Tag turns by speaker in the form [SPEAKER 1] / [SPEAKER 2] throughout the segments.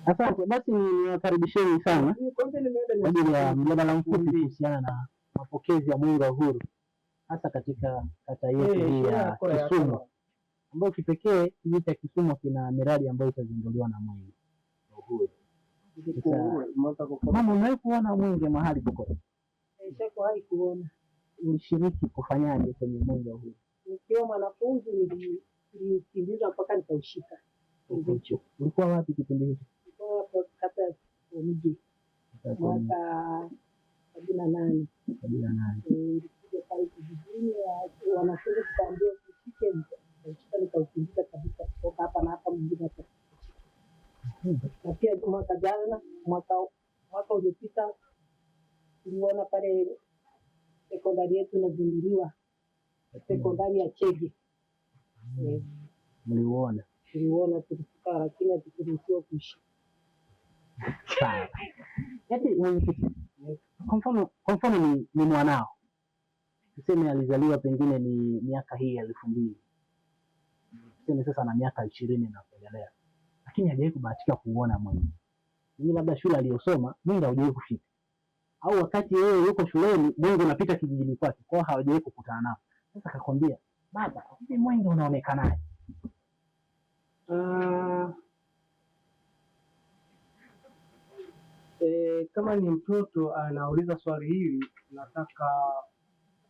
[SPEAKER 1] Asante basi, niwakaribisheni sana kwa ajili ya mjadala mfupi kuhusiana na mapokezi ya Mwenge wa Uhuru hasa katika kata yetu hii ya Kisumu, ambayo kipekee kijiji cha Kisumu kina miradi ambayo itazinduliwa na Mwenge wa Uhuru. Mama, umewahi kuona mwenge mahali popote?
[SPEAKER 2] Nishawahi kuona.
[SPEAKER 1] Ulishiriki kufanyaje kwenye Mwenge wa Uhuru?
[SPEAKER 2] Nikiwa mwanafunzi nilikimbiza mpaka nikaushika.
[SPEAKER 1] Ulikuwa wapi kipindi hicho?
[SPEAKER 2] Kwa kata ya Mji mwaka 78. Nilikuja pale kijijini wanafunzi tukaambiwa tushike, nikaukimbiza kabisa kutoka hapa na hapa mwingine. Na pia mwaka jana mwaka uliopita tuliona pale sekondari yetu inazinduliwa, sekondari ya Chege.
[SPEAKER 1] Mliuona?
[SPEAKER 2] Tuliona, tulifika lakini hatukuruhusiwa kushika.
[SPEAKER 1] Sawa. Kwa mfano ni mwanao, tuseme alizaliwa pengine ni miaka hii ya 2000, tuseme sasa na miaka 20 na kuendelea, lakini hajawahi kubahatika kuuona mwenge. Ni labda shule aliyosoma mwenge haujawahi kufika, au wakati yeye yuko shuleni mwenge unapita kijijini kwake, kwa hawajawahi kukutana nao. Sasa akakwambia, baba, hivi mwenge unaonekanaje?
[SPEAKER 3] Kama ni mtoto anauliza swali hili, nataka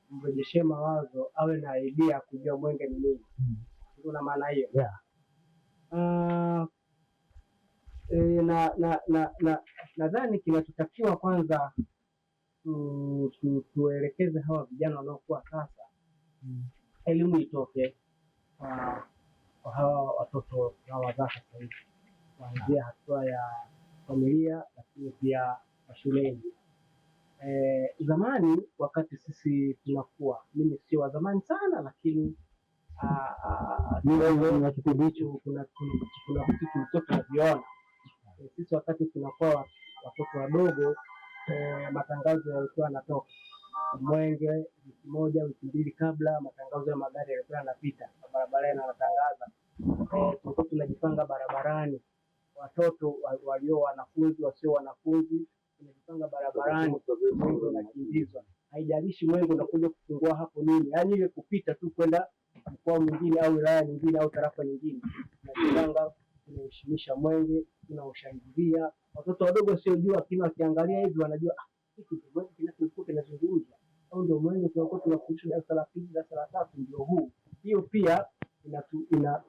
[SPEAKER 3] mrejeshe mawazo, awe na idea kujua mwenge ni nini. Kuna maana hiyo.
[SPEAKER 1] Yeah.
[SPEAKER 3] Nadhani kinachotakiwa kwanza tuelekeze hawa vijana wanaokuwa sasa, elimu itoke kwa hawa watoto na wazazi sasa hivi, kuanzia hatua ya familia, lakini pia shuleni. Zamani wakati sisi tunakuwa, mimi sio wa zamani sana, lakini
[SPEAKER 1] na kipindi hicho
[SPEAKER 3] kuna vitu tulikuwa tunaviona sisi wakati tunakuwa watoto wadogo. Matangazo yalikuwa yanatoka mwenge wiki moja wiki mbili kabla, matangazo ya magari yalikuwa yanapita barabarani yanatangaza. Tulikuwa tunajipanga barabarani, watoto walio wanafunzi wasio wanafunzi, tunajipanga barabarani, mwenge unakimbizwa. Haijalishi mwenge unakuja kufungua hapo nini, yaani ile kupita tu kwenda mkoa mwingine au wilaya nyingine au tarafa nyingine, tunajipanga, tunaheshimisha mwenge, tunaushangilia. Watoto wadogo wasiojua, lakini wakiangalia hivi wanajua hiki ndio mwenge kinachokuwa kinazungumzwa, au ndio mwenge tunakuwa tunafundisha darasa la 2 darasa la 3 ndio huu. Hiyo pia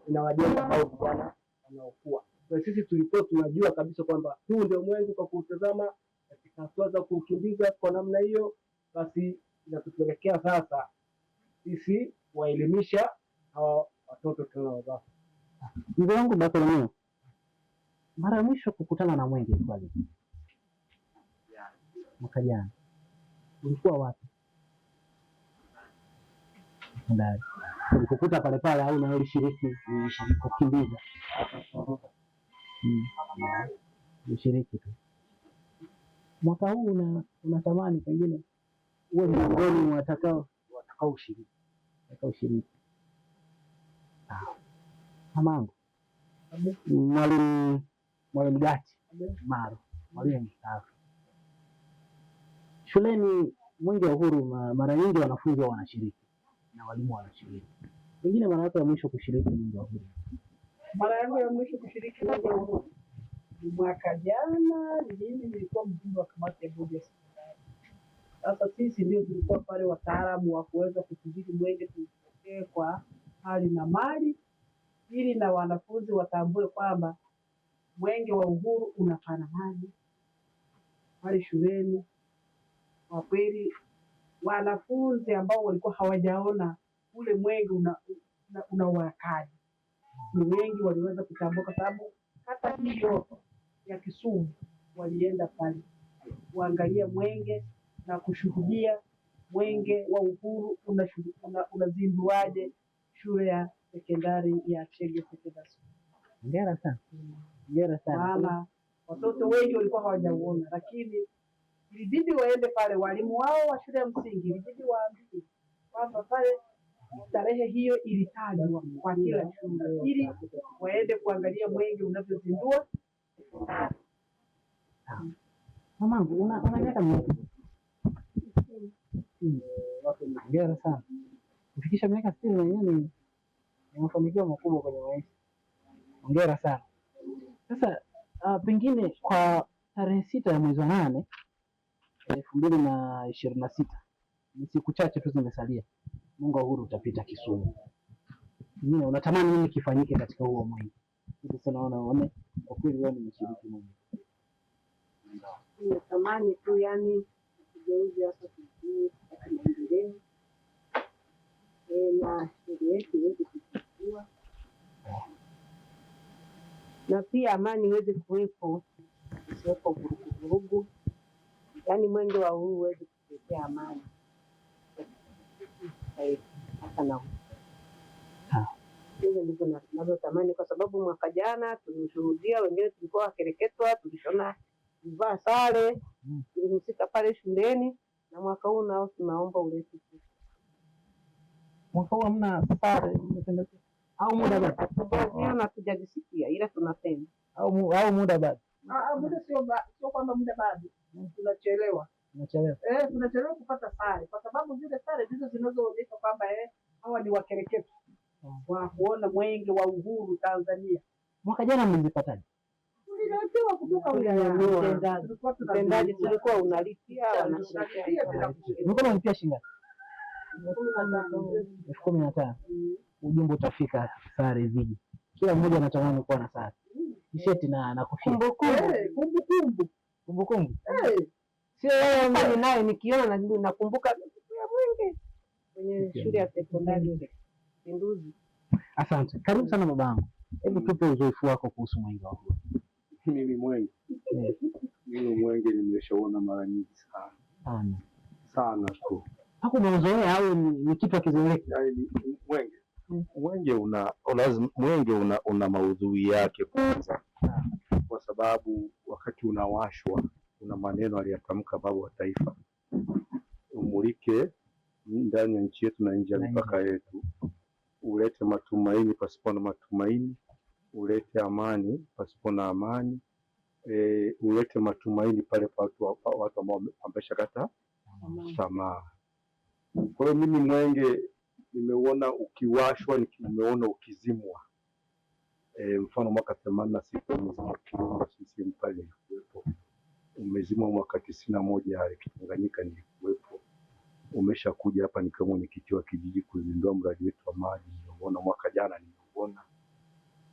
[SPEAKER 3] inawajenga hao vijana wanaokuwa. Kwa sisi tulikuwa tunajua kabisa kwamba huu ndio mwenge kwa kutazama katika hatua za kukimbiza kwa namna hiyo, basi inatupelekea sasa sisi waelimisha hawa watoto tunaowazaa.
[SPEAKER 1] Mzee wangu Bartolomeo, mara ya mwisho kukutana na mwenge ilikuwa lini? Mwaka jana. Ulikuwa wapi? Ndani. Ulikukuta pale pale au na ulishiriki kukimbiza? Ulishiriki tu. Mwaka huu unatamani pengine uwe miongoni mwa watakao ushiriki. Mamangu Mwalimu Gati Maro, mwalimu mstaafu. Shuleni Mwenge wa Uhuru mara nyingi wanafunzi wanashiriki na walimu wanashiriki. Pengine mara yako ya mwisho kushiriki Mwenge wa Uhuru?
[SPEAKER 2] Mara yangu ya mwisho kushiriki Mwenge wa Uhuru mwaka jana, mimi nilikuwa mjumbe wa kamati ya bodi ya sekondari. Sasa sisi ndio tulikuwa pale wataalamu wa kuweza kudhibiti mwenge tuupokee kwa hali na mali, ili na wanafunzi watambue kwamba Mwenge wa Uhuru unafananaje pale shuleni. Kwa kweli wanafunzi ambao walikuwa hawajaona ule mwenge unawakaje, ni wengi waliweza kutambua, kwa sababu hata hiyo ya Kisumu walienda pale kuangalia mwenge na kushuhudia Mwenge wa Uhuru unazinduaje shule ya sekondari ya Chege Secondary.
[SPEAKER 1] Hongera sana. Hongera sana.
[SPEAKER 2] Maana watoto wengi walikuwa hawajauona, lakini ilibidi waende pale. Walimu wao wa shule ya msingi ilibidi waambie kwamba pale tarehe hiyo ilitajwa kwa kila shule, ili waende kuangalia mwenge unavyozindua
[SPEAKER 1] Mamangu, una miaka mingapi? Hongera sana. Kufikisha miaka 60 wenyewe ni mafanikio makubwa kwenye maisha. Hongera sana. Sasa pengine kwa tarehe 6 ya mwezi wa 8 2026, ni siku chache tu zimesalia, Mwenge wa Uhuru utapita Kisumu. Mimi unatamani nini kifanyike katika huo mwenge? Sasa naona kwa kweli wewe ni mshiriki mwingi.
[SPEAKER 2] Natamani tu yani kugeuza hasa kijiji maendeleo na sheria yetu iweze kuchukua na pia amani iweze kuwepo, isiwepo vurugu, yani Mwenge wa Uhuru uweze kutetea amani hata na hizo ndivyo ninavyotamani, kwa sababu mwaka jana tulishuhudia wengine tulikuwa wakereketwa, tulishona vaa sare, tulihusika pale shuleni, na mwaka huu nao tunaomba ulete.
[SPEAKER 1] Mwaka huu hamna sare au muda bado?
[SPEAKER 2] Hatujaziona, hatujajisikia, ila tunapenda
[SPEAKER 1] au muda bado?
[SPEAKER 2] Muda sio kwamba muda bado, tunachelewa tunachelewa kupata sare, kwa sababu zile sare ndizo zinazoonyesha kwamba hawa ni wakereketwa wa kuona Mwenge wa Uhuru Tanzania.
[SPEAKER 1] Mwaka jana mlizipataje?
[SPEAKER 2] Tuliletewa kutoka wilaya, mtendaji tulikuwa unalipia,
[SPEAKER 1] ulikuwa unalipia shilingi 15,000. Ujumbe utafika, sare ziji, kila mmoja anatamani kuwa na sare, t-shirt na kofia, kumbukumbu.
[SPEAKER 2] Sio wewe naye nikiona nakumbuka siku ya Mwenge kwenye shule ya sekondari Pinduzi.
[SPEAKER 1] Asante, karibu sana babangu. Hebu tupe uzoefu wako kuhusu Mwenge wa Uhuru.
[SPEAKER 4] Mimi Mwenge nimeshaona mara nyingi sana tu.
[SPEAKER 1] Hapo umezoea au ni kitu kizoeleka?
[SPEAKER 4] Yaani Mwenge una maudhui yake kwanza, kwa sababu wakati unawashwa kuna maneno aliyatamka baba wa taifa, umulike ndani ya nchi yetu na nje ya mipaka yetu, ulete matumaini pasipo na matumaini, ulete amani pasipo na amani, ulete matumaini pale watu ambao wameshakata tamaa. Kwa hiyo mimi Mwenge nimeona ukiwashwa, nimeona ukizimwa. Mfano mwaka 86 sisi pale nilikuwepo, umezimwa mwaka 91 Kitanganyika nilikuwepo, umeshakuja hapa nikiwa mwenyekiti wa kijiji kuzindua mradi wetu wa maji, nimeona mwaka jana nimeona.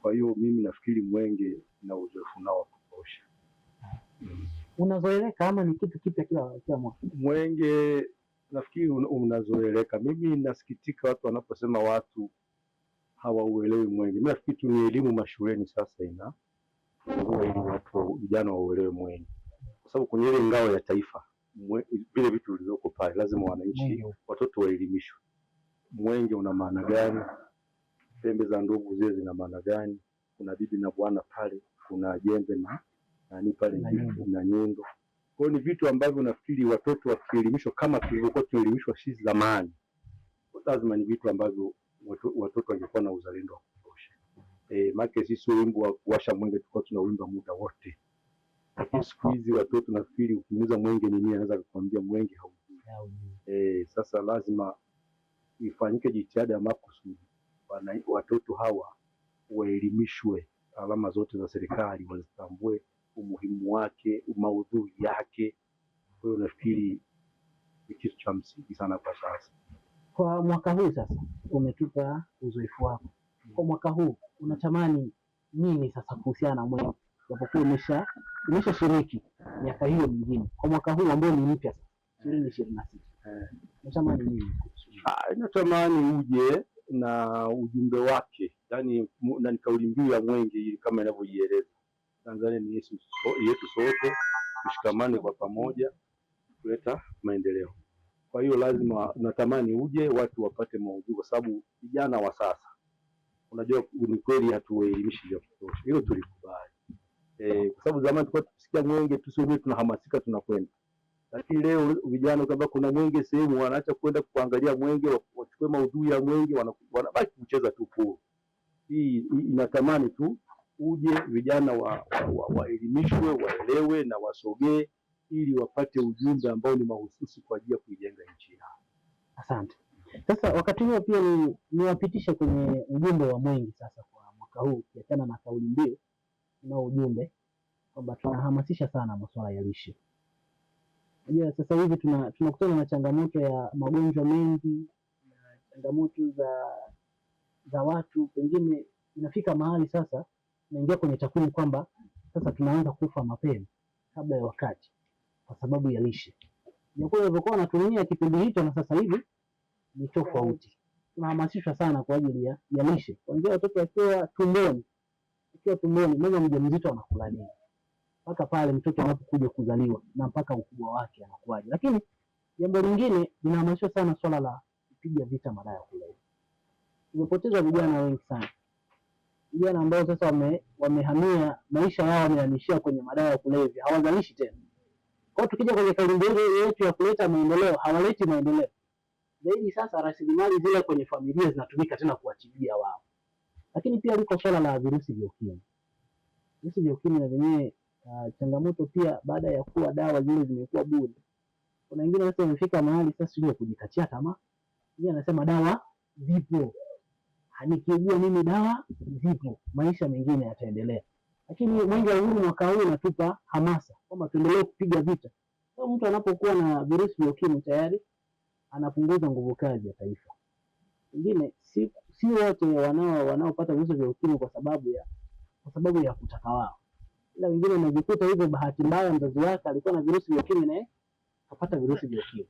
[SPEAKER 4] Kwa hiyo mimi nafikiri Mwenge na uzoefu nao wa kutosha.
[SPEAKER 1] Unazoeleka ama ni kitu kipya kila mwaka?
[SPEAKER 4] Mwenge nafikiri unazoeleka. Mimi nasikitika watu wanaposema watu hawauelewi Mwenge. Mimi nafikiri tu ni elimu mashuleni sasa inafungua ili watu vijana wauelewe Mwenge, kwa sababu kwenye ile ngao ya taifa vile vitu vilivyoko pale lazima wananchi watoto waelimishwe. Mwenge una maana gani? Pembe za ndugu zile zina maana gani? Kuna bibi na bwana pale, kuna jembe na nani pale na nyundo. Kwa hiyo ni vitu ambavyo nafikiri watoto wakielimishwa kama tulivyokuwa tuelimishwa sisi zamani, lazima ni vitu ambavyo watoto wangekuwa na uzalendo wa kutosha. Maana sisi wimbo wa kuwasha Mwenge tulikuwa tunawimba muda wote, lakini siku hizi watoto nafikiri ukimuuliza Mwenge ni nini anaweza kukwambia Mwenge haujui. Sasa lazima ifanyike jitihada ya makusudi, watoto hawa waelimishwe, alama zote za serikali wazitambue, umuhimu wake, maudhui yake. Kwa hiyo nafikiri ni kitu cha msingi sana kwa sasa.
[SPEAKER 1] Kwa mwaka huu sasa umetupa uzoefu wako, kwa mwaka huu unatamani nini sasa kuhusiana na Mwenge, japokuwa umeshashiriki miaka hiyo mingine, kwa mwaka huu ambao ni mpya sasa 2026 unatamani nini?
[SPEAKER 4] Natamani uje na ujumbe wake, yani na ni kauli mbiu ya Mwenge ili kama inavyojieleza, Tanzania ni yetu sote, tushikamane kwa pamoja kuleta maendeleo. Kwa hiyo lazima natamani uje watu wapate maudhui, kwa sababu vijana wa sasa unajua ni kweli hatuwaelimishi vya kutosha, hilo tulikubali. Kwa sababu zamani tulikuwa tusikia Mwenge tu sio tunahamasika tunakwenda, lakini leo vijana kama kuna Mwenge sehemu wanaacha kwenda kuangalia Mwenge, wachukue maudhui ya Mwenge, wanabaki kucheza tu puro. Hii inatamani tu uje vijana waelimishwe, waelewe na wasogee ili wapate ujumbe ambao ni mahususi kwa ajili ya kuijenga nchi yao.
[SPEAKER 1] Asante. Sasa wakati huo pia niwapitishe kwenye ujumbe wa Mwenge sasa kwa mwaka huu, ukiachana na kauli mbiu na ujumbe kwamba tunahamasisha sana masuala ya lishe. Unajua sasa hivi tunakutana na changamoto ya magonjwa mengi na changamoto za watu, pengine inafika mahali sasa tunaingia kwenye takwimu kwamba sasa tunaanza kufa mapema kabla ya wakati kwa sababu ya lishe. Japo ilivyokuwa wanatumia kipindi hicho na sasa hivi ni tofauti. Tunahamasishwa sana kwa ajili ya lishe. Kuanzia watoto wakiwa tumboni, mama mjamzito anakula nini? Mpaka pale mtoto anapokuja kuzaliwa na mpaka ukubwa wake anakuwaje. Lakini jambo lingine linahamasishwa sana swala la kupiga vita madawa ya kulevya. Tumepoteza vijana wengi sana. Vijana ambao sasa wamehamia maisha yao yamehamishia kwenye madawa ya kulevya, hawazalishi tena. Kwa hiyo tukija kwenye kauli mbiu yetu ya kuleta maendeleo, hawaleti maendeleo. Zaidi sasa rasilimali zile kwenye familia zinatumika tena kuwatibia wao. Lakini pia liko swala la virusi vya ukimwi. Virusi vya ukimwi na vyenyewe changamoto pia, baada ya kuwa dawa zile zimekuwa bure. Kuna wengine sasa wamefika mahali sasa sio kujikatia tamaa. Yeye anasema dawa zipo. Nikiugua mimi dawa zipo, maisha mengine yataendelea. Lakini Mwenge wa Uhuru mwaka huu unatupa hamasa kwamba tuendelee kupiga vita. Kwa mtu anapokuwa na virusi vya ukimwi tayari anapunguza nguvu kazi ya taifa. Wengine si wote wanaopata virusi vya ukimwi kwa sababu ya kutaka wao. Ila wengine wanajikuta hivyo bahati mbaya, mzazi wake alikuwa na virusi vya ukimwi naye akapata virusi vya ukimwi.